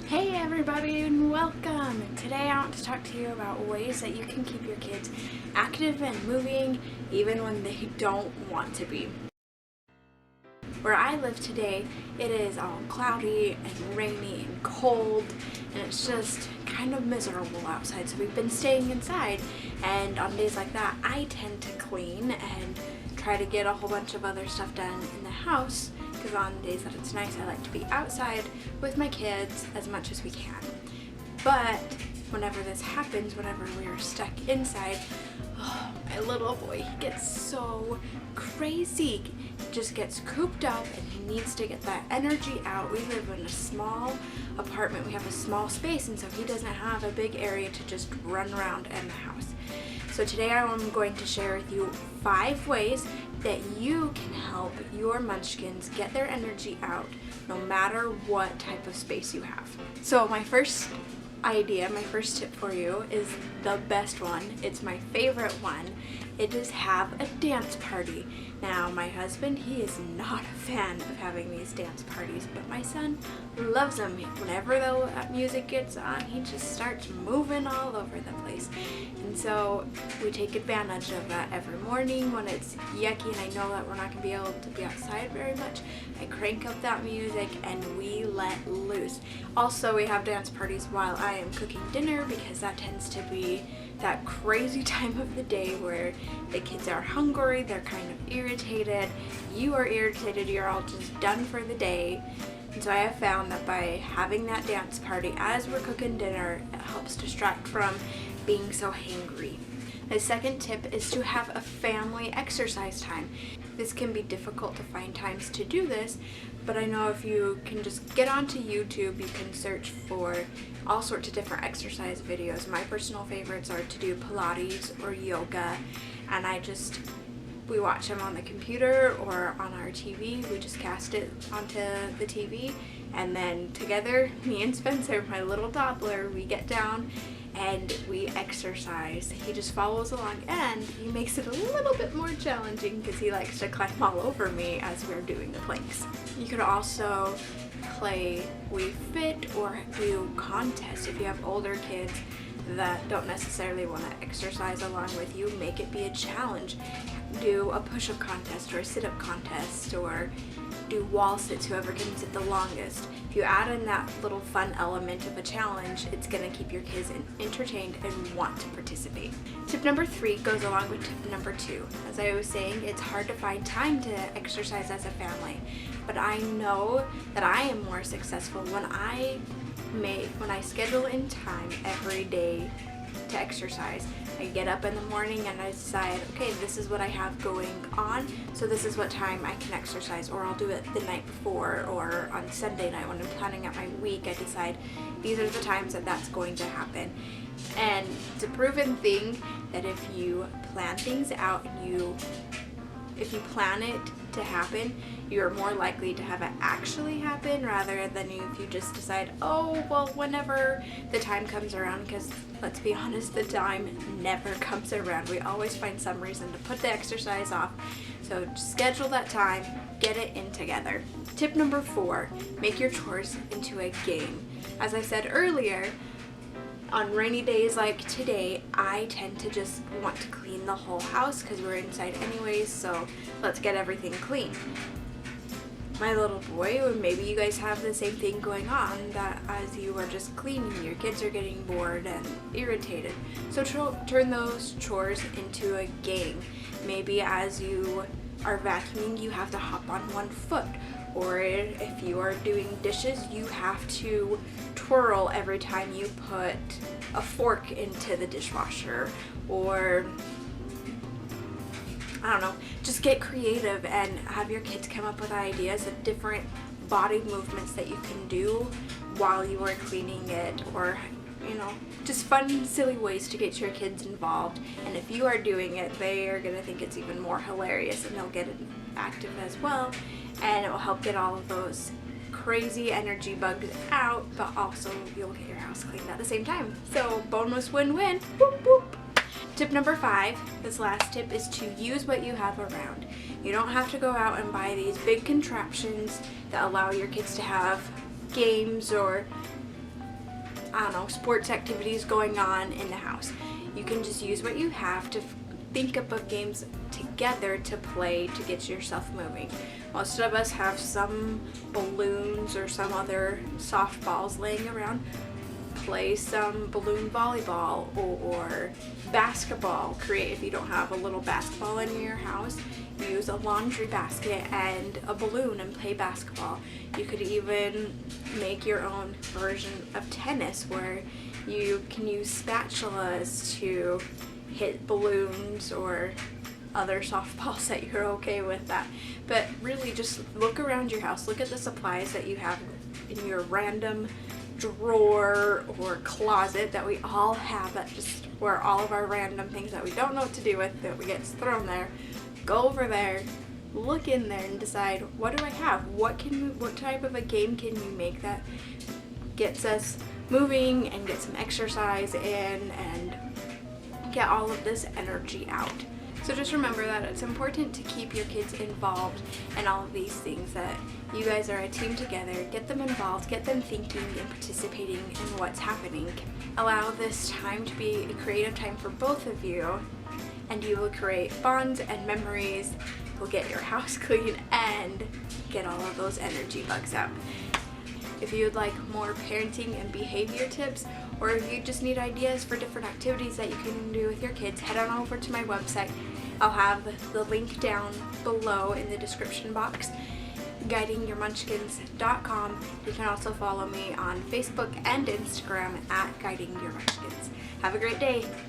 Hey everybody and welcome! Today I want to talk to you about ways that you can keep your kids active and moving even when they don't want to be. Where I live today, it is all cloudy and rainy and cold, and it's just kind of miserable outside, so we've been staying inside. And on days like that, I tend to clean and try to get a whole bunch of other stuff done in the house, because on days that it's nice, I like to be outside with my kids as much as we can. But whenever this happens, whenever we're stuck inside, oh, my little boy, he gets so crazy. He just gets cooped up and he needs to get that energy out. We live in a small apartment. We have a small space, and so he doesn't have a big area to just run around in the house. So today I'm going to share with you 5 ways that you can help your Munchkins get their energy out no matter what type of space you have. So my first tip for you is the best one. It's my favorite one. It is have a dance party. Now my husband, he is not a fan of having these dance parties, but my son loves them. Whenever the music gets on, he just starts moving all over the place. And so we take advantage of that every morning when it's yucky and I know that we're not going to be able to be outside very much. I crank up that music and we let loose. Also, we have dance parties while I am cooking dinner, because that tends to be that crazy time of the day where the kids are hungry, they're kind of irritated, you are irritated, you're all just done for the day. And so I have found that by having that dance party as we're cooking dinner, it helps distract from being so hangry. The second tip is to have a family exercise time. This can be difficult to find times to do this, but I know if you can just get onto YouTube, you can search for all sorts of different exercise videos. My personal favorites are to do Pilates or yoga, and we watch them on the computer or on our TV. We just cast it onto the TV, and then together, me and Spencer, my little toddler, we get down and we exercise. He just follows along, and he makes it a little bit more challenging because he likes to climb all over me as we're doing the planks. You could also play We Fit or do contests. If you have older kids that don't necessarily want to exercise along with you, make it be a challenge. Do a push-up contest or a sit-up contest, or do wall sits, whoever can sit the longest. If you add in that little fun element of a challenge, it's going to keep your kids entertained and want to participate. Tip number 3 goes along with tip number 2. As I was saying, it's hard to find time to exercise as a family, but I know that I am more successful when I schedule in time every day to exercise. I get up in the morning and I decide, okay, this is what I have going on, so this is what time I can exercise. Or I'll do it the night before, or on Sunday night when I'm planning out my week, I decide these are the times that that's going to happen. And it's a proven thing that if you plan things out and if you plan it to happen, you're more likely to have it actually happen rather than if you just decide, oh, well, whenever the time comes around, because let's be honest, the time never comes around. We always find some reason to put the exercise off. So schedule that time, get it in together. Tip number 4, make your chores into a game. As I said earlier, on rainy days like today, I tend to just want to clean the whole house because we're inside anyways, so let's get everything clean. My little boy, or maybe you guys have the same thing going on, that as you are just cleaning, your kids are getting bored and irritated. So turn those chores into a game. Maybe as you are vacuuming, you have to hop on one foot. Or if you are doing dishes, you have to twirl every time you put a fork into the dishwasher. Or, I don't know, just get creative and have your kids come up with ideas of different body movements that you can do while you are cleaning it, or just fun, silly ways to get your kids involved. And if you are doing it, they are going to think it's even more hilarious, and they'll get active as well, and it will help get all of those crazy energy bugs out, but also you'll get your house cleaned at the same time. So bonus win-win. Whoop, whoop. Tip number 5, this last tip, is to use what you have around. You don't have to go out and buy these big contraptions that allow your kids to have games or I don't know, sports activities going on in the house. You can just use what you have to think up of games together to play to get yourself moving. Most of us have some balloons or some other softballs laying around. Play some balloon volleyball or basketball. Create, if you don't have a little basketball in your house, use a laundry basket and a balloon and play basketball. You could even make your own version of tennis where you can use spatulas to hit balloons or other softballs that you're okay with that. But really just look around your house, look at the supplies that you have in your random drawer or closet that we all have, that just where all of our random things that we don't know what to do with, that we get thrown there. Go over there, look in there and decide, what do I have? What type of a game can you make that gets us moving and get some exercise in and get all of this energy out. So just remember that it's important to keep your kids involved in all of these things, that you guys are a team together. Get them involved, get them thinking and participating in what's happening. Allow this time to be a creative time for both of you, and you will create bonds and memories. You'll get your house clean and get all of those energy bugs out. If you would like more parenting and behavior tips, or if you just need ideas for different activities that you can do with your kids, head on over to my website. I'll have the link down below in the description box, guidingyourmunchkins.com. You can also follow me on Facebook and Instagram at guidingyourmunchkins. Have a great day.